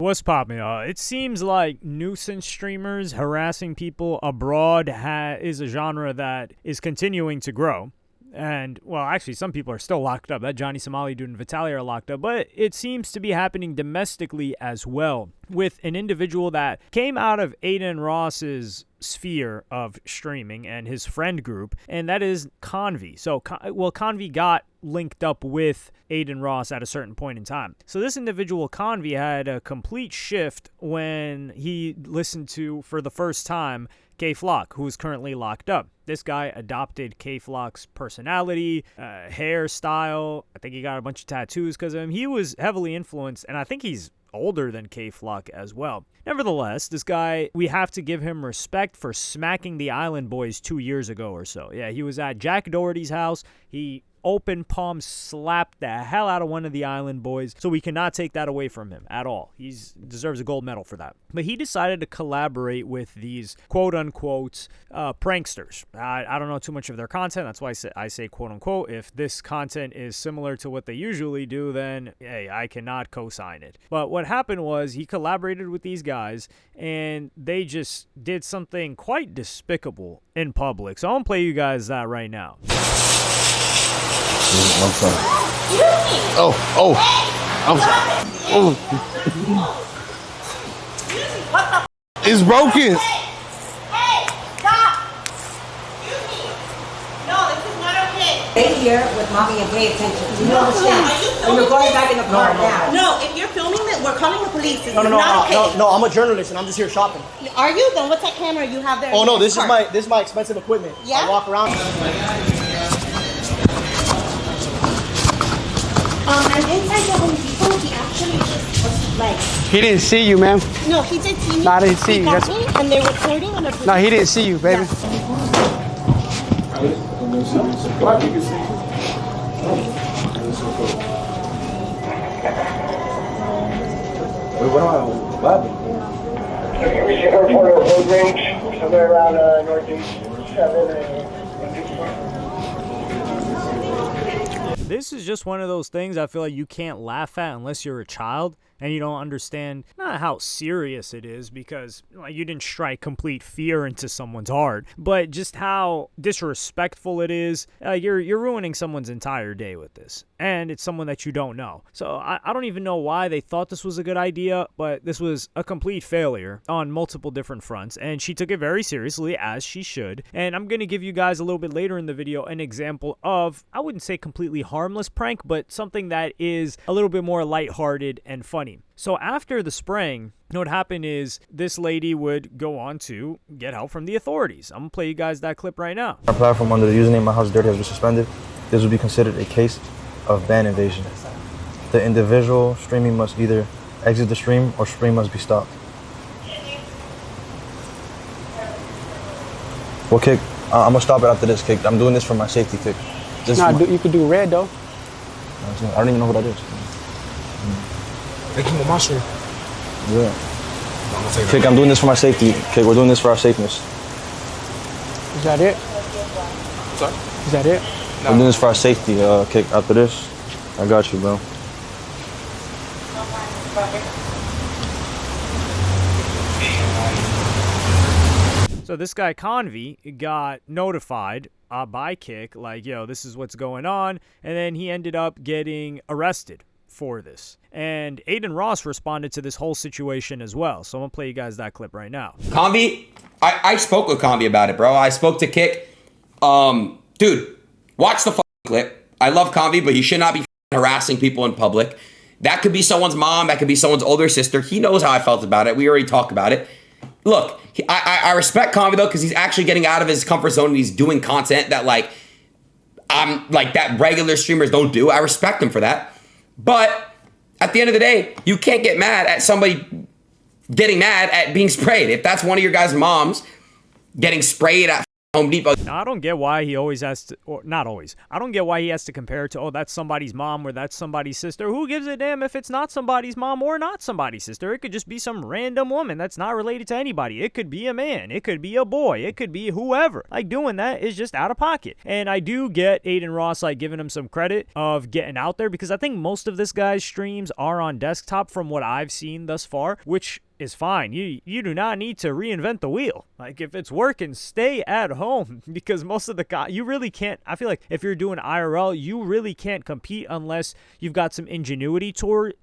What's poppin'? It seems like nuisance streamers harassing people abroad is a genre that is continuing to grow. And, well, actually, some people are still locked up. That Johnny Somali dude and Vitaly are locked up. But it seems to be happening domestically as well, with an individual that came out of Adin Ross's sphere of streaming and his friend group, and that is Convi. So, Convi got linked up with Adin Ross at a certain point in time. So this individual Convi had a complete shift when he listened to, for the first time, K-Flock, who is currently locked up. This guy adopted K-Flock's personality, hairstyle. I think he got a bunch of tattoos because of him. He was heavily influenced, and I think he's older than K-Flock as well. Nevertheless, this guy, we have to give him respect for smacking the Island Boys 2 years ago or so. Yeah, he was at Jack Doherty's house. He open palm slapped the hell out of one of the Island Boys, so we cannot take that away from him at all. He deserves a gold medal for that. But he decided to collaborate with these quote-unquote pranksters. I don't know too much of their content. That's why I say quote-unquote. If this content is similar to what they usually do, then hey, I cannot co-sign it. But what happened was he collaborated with these guys, and they just did something quite despicable in public. So I'm going to play you guys that right now. I'm sorry. It's broken. Hey, stop. No, this is not okay. Stay here with mommy and pay attention. Do you understand? And you're going back in the car now. No, if you're filming it, we're calling the police. This No, is not okay. no, I'm a journalist and I'm just here shopping. Are you? Then what's that camera you have there? Oh no, this is my expensive equipment. Yeah? I walk around. And inside the Home Depot, he actually just was like... He didn't see you, ma'am. No, he did see me. No, I didn't see he you. got me, and they're recording on a... No, he didn't see you, baby. We should have for a road range somewhere around northeast 7 and This is just one of those things I feel like you can't laugh at unless you're a child and you don't understand not how serious it is, because like, you didn't strike complete fear into someone's heart, but just how disrespectful it is. You're ruining someone's entire day with this, and it's someone that you don't know. So I don't even know why they thought this was a good idea, but this was a complete failure on multiple different fronts, and she took it very seriously, as she should. And I'm going to give you guys a little bit later in the video an example of, I wouldn't say completely harmless prank, but something that is a little bit more lighthearted and funny. So after the spraying, what happened is this lady would go on to get help from the authorities. I'm going to play you guys that clip right now. Our platform under the username My House is Dirty has been suspended. This would be considered a case of ban invasion. The individual streaming must either exit the stream or stream must be stopped. Well, Kick, I'm gonna stop it after this, Kick. I'm doing this for my safety, Kick. You could do red, though. I don't even know what that is. They came with my shirt. Yeah. Kick, I'm doing this for my safety. Kick, we're doing this for our safeness. Is that it? Sorry? Is that it? No. We're doing this for our safety, Kick. After this, I got you, bro. So this guy Convi got notified by Kick, like, yo, this is what's going on, and then he ended up getting arrested for this. And Adin Ross responded to this whole situation as well. So I'm gonna play you guys that clip right now. Convi, I spoke with Convi about it, bro. I spoke to Kick. Dude, watch the clip. I love Convi, but he should not be harassing people in public. That could be someone's mom. That could be someone's older sister. He knows how I felt about it. We already talked about it. Look, I respect Convi, though, because he's actually getting out of his comfort zone and he's doing content that, like, that regular streamers don't do. I respect him for that. But at the end of the day, you can't get mad at somebody getting mad at being sprayed. If that's one of your guys' moms getting sprayed at Home Depot. Now, I don't get why he always has to, or not always. I don't get why he has to compare it to, oh, that's somebody's mom or that's somebody's sister. Who gives a damn if it's not somebody's mom or not somebody's sister? It could just be some random woman that's not related to anybody. It could be a man. It could be a boy. It could be whoever. Like, doing that is just out of pocket. And I do get Adin Ross, like, giving him some credit of getting out there, because I think most of this guy's streams are on desktop from what I've seen thus far, which is fine. You do not need to reinvent the wheel. Like, if it's working, stay at home, because most of the you really can't. I feel like if you're doing IRL, you really can't compete unless you've got some ingenuity to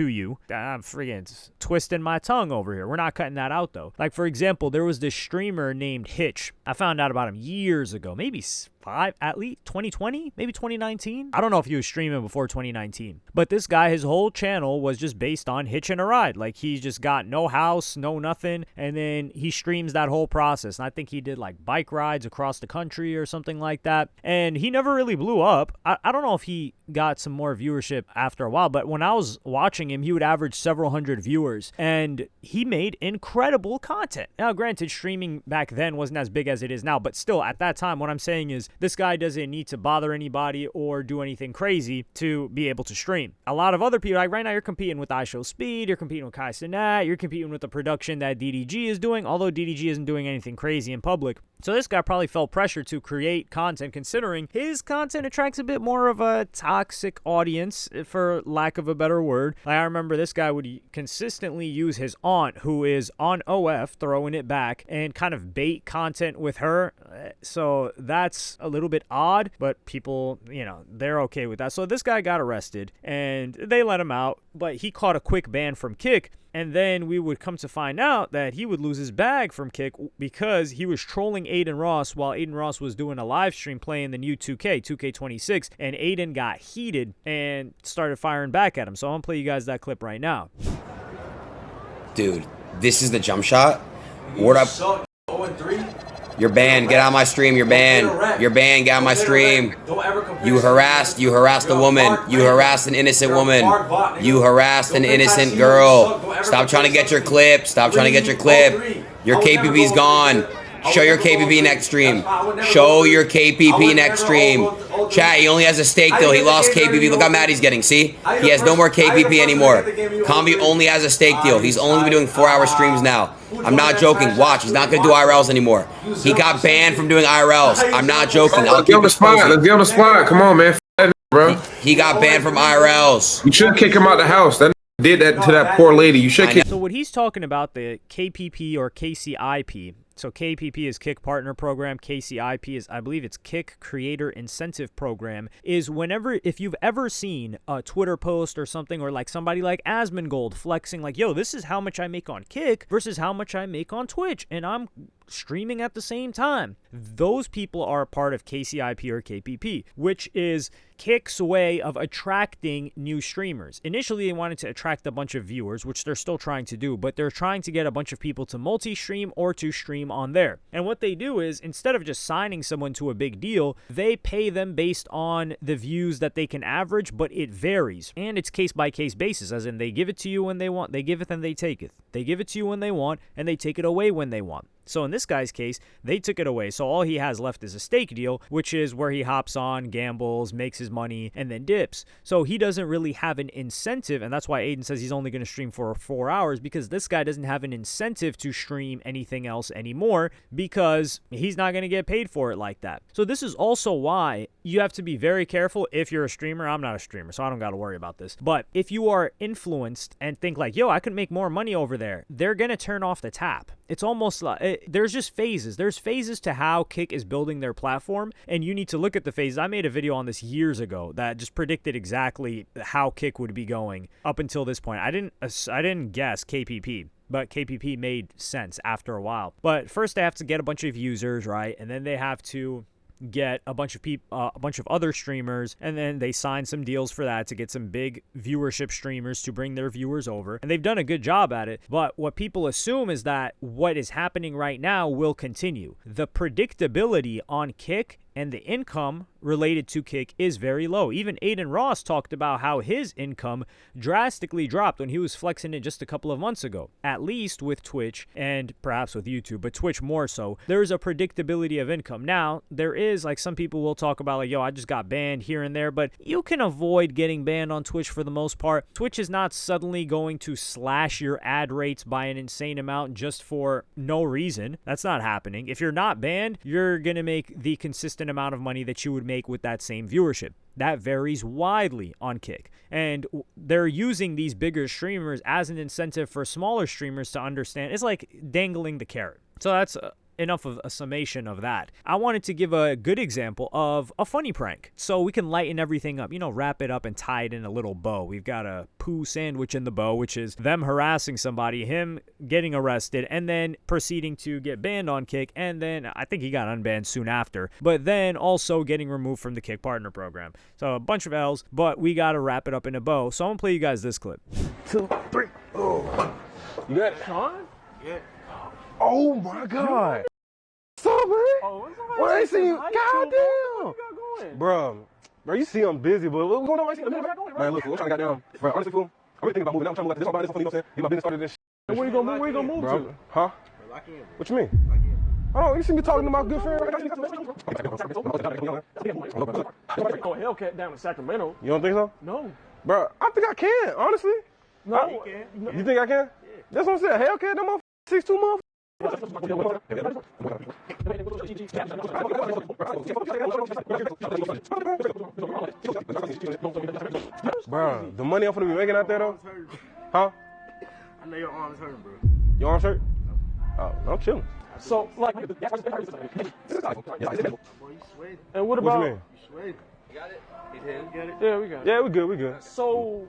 you. I'm freaking twisting my tongue over here. We're not cutting that out, though. Like, for example, there was this streamer named Hitch. I found out about him years ago, maybe at least 2020, maybe 2019. I don't know if he was streaming before 2019. But this guy, his whole channel was just based on hitching a ride. Like, he's just got no house, no nothing, and then he streams that whole process. And I think he did, like, bike rides across the country or something like that. And he never really blew up. I don't know if he got some more viewership after a while, but when I was watching him, he would average several hundred viewers, and he made incredible content. Now, granted, streaming back then wasn't as big as it is now, but still, at that time, what I'm saying is this guy doesn't need to bother anybody or do anything crazy to be able to stream. A lot of other people, like right now, you're competing with iShowSpeed, you're competing with Kai Cenat, you're competing with the production that DDG is doing, although DDG isn't doing anything crazy in public. So this guy probably felt pressure to create content, considering his content attracts a bit more of a toxic audience, for lack of a better word. Like, I remember this guy would consistently use his aunt, who is on OF, throwing it back, and kind of bait content with her. So that's a little bit odd, but people, they're okay with that. So this guy got arrested, and they let him out, but he caught a quick ban from Kick. And then we would come to find out that he would lose his bag from Kick because he was trolling Adin Ross while Adin Ross was doing a live stream playing the new 2K26, and Adin got heated and started firing back at him. So I'm going to play you guys that clip right now. Dude, this is the jump shot. What up? You're banned. Get out of my stream. You're banned. You're banned. Get out of my stream. You harassed a woman. You harassed an innocent woman. You harassed an innocent girl. Stop trying to get your clip. Stop trying to get your clip. Your KPP's gone. Show your KPP next stream. Show your KPP next stream. Chat, he only has a stake deal. He lost KPP. Look how mad he's getting. See? He has no more KPP anymore. Convi only has a stake deal. He's only going to be doing 4-hour streams now. I'm not joking. Watch. He's not going to do IRLs anymore. He got banned from doing IRLs. I'm not joking. Let's get him the spot. Let's get him the spot. Come on, man. Bro. He got banned from IRLs. You should kick him out the house. That did that to that poor lady. You should kick. So what he's talking about, the KPP or KCIP. So KPP is Kick Partner Program. KCIP is, I believe it's Kick Creator Incentive Program, is whenever, if you've ever seen a Twitter post or something, or like somebody like Asmongold flexing like, yo, this is how much I make on Kick versus how much I make on Twitch, and I'm streaming at the same time. Those people are a part of KCIP or KPP, which is Kick's way of attracting new streamers. Initially, they wanted to attract a bunch of viewers, which they're still trying to do, but they're trying to get a bunch of people to multi-stream or to stream on there. And what they do is, instead of just signing someone to a big deal, they pay them based on the views that they can average, but it varies. And it's case-by-case basis, as in they give it to you when they want, they give it and they take it. They give it to you when they want, and they take it away when they want. So in this guy's case, they took it away. So all he has left is a stake deal, which is where he hops on, gambles, makes his money, and then dips. So he doesn't really have an incentive, and that's why Adin says he's only going to stream for 4 hours, because this guy doesn't have an incentive to stream anything else anymore, because he's not going to get paid for it like that. So this is also why you have to be very careful if you're a streamer. I'm not a streamer, so I don't got to worry about this. But if you are influenced and think like, yo, I could make more money over there, they're going to turn off the tap. It's almost like, there's just phases. There's phases to how Kick is building their platform, and you need to look at the phases. I made a video on this years ago that just predicted exactly how Kick would be going up until this point. I didn't guess KPP, but KPP made sense after a while. But first they have to get a bunch of users, right? And then they have to get a bunch of people, a bunch of other streamers, and then they sign some deals for that to get some big viewership streamers to bring their viewers over, and they've done a good job at it. But what people assume is that what is happening right now will continue. The predictability on Kick and the income related to Kick is very low. Even Adin Ross talked about how his income drastically dropped when he was flexing it just a couple of months ago. At least with Twitch and perhaps with YouTube, but Twitch more so. There's a predictability of income. Now, there is, like, some people will talk about, like, yo, I just got banned here and there, but you can avoid getting banned on Twitch for the most part. Twitch is not suddenly going to slash your ad rates by an insane amount just for no reason. That's not happening. If you're not banned, you're going to make the consistent amount of money that you would make with that same viewership. That varies widely on Kick. And they're using these bigger streamers as an incentive for smaller streamers to understand. It's like dangling the carrot. So that's enough of a summation of that. I wanted to give a good example of a funny prank so we can lighten everything up, wrap it up and tie it in a little bow. We've got a poo sandwich in the bow, which is them harassing somebody, him getting arrested, and then proceeding to get banned on Kick, and then I think he got unbanned soon after, but then also getting removed from the Kick partner program. So a bunch of L's, but we got to wrap it up in a bow. So I'm going to play you guys this clip. 2, 3. Oh. You got it, Sean? Yeah. Oh my God. What's up, man? Oh, what's up? Well, I ain't seen you. Goddamn. Bro, you see I'm busy, but what's going on? I ain't seen you. Man, look, I'm trying to goddamn. Bro, honestly, fool, I'm really thinking about moving. I'm trying to move out this whole buy this, you know what I'm saying? Get my business started this shit. Where you gonna move to? Huh? What you mean? Oh, you see me talking to my good friend right now? Oh, Hellcat down in Sacramento. You don't think so? No. Bro, I think I can, honestly. No. You think I can? Yeah. That's what I'm saying. Hellcat, them motherfuckers 6'2" motherfuckers. Bro, the money I'm gonna be making out there though? Huh? I know your arm's hurting, bro. Your arm's hurt? Oh, no, I'm chilling. So, like, and what about? What you mean? You sweating? You got it? Yeah, we got it. Yeah, we good. So,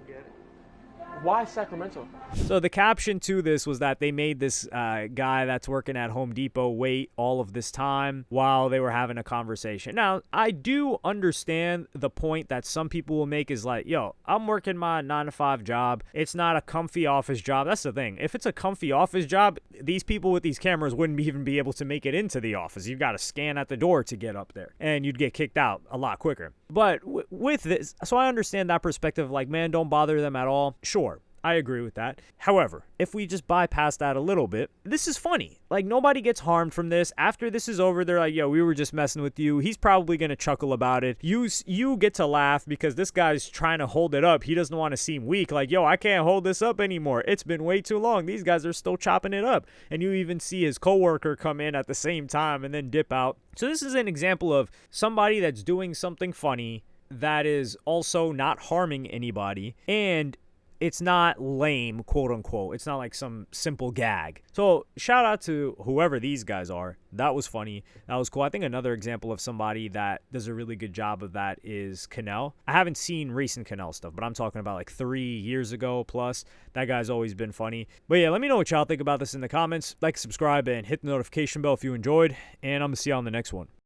why Sacramento? So the caption to this was that they made this guy that's working at Home Depot wait all of this time while they were having a conversation. Now, I do understand the point that some people will make is like, yo, I'm working my 9-to-5 job. It's not a comfy office job. That's the thing. If it's a comfy office job, these people with these cameras wouldn't even be able to make it into the office. You've got to scan at the door to get up there, and you'd get kicked out a lot quicker. But with this, so I understand that perspective, like, man, don't bother them at all. Sure, I agree with that. However, if we just bypass that a little bit, this is funny. Like, nobody gets harmed from this. After this is over, they're like, yo, we were just messing with you. He's probably going to chuckle about it. You get to laugh because this guy's trying to hold it up. He doesn't want to seem weak. Like, yo, I can't hold this up anymore. It's been way too long. These guys are still chopping it up. And you even see his coworker come in at the same time and then dip out. So this is an example of somebody that's doing something funny that is also not harming anybody, and it's not lame, quote unquote. It's not like some simple gag. So shout out to whoever these guys are. That was funny. That was cool. I think another example of somebody that does a really good job of that is Cannell. I haven't seen recent Cannell stuff, but I'm talking about like 3 years ago plus. That guy's always been funny. But yeah, let me know what y'all think about this in the comments. Like, subscribe, and hit the notification bell if you enjoyed. And I'm going to see y'all on the next one.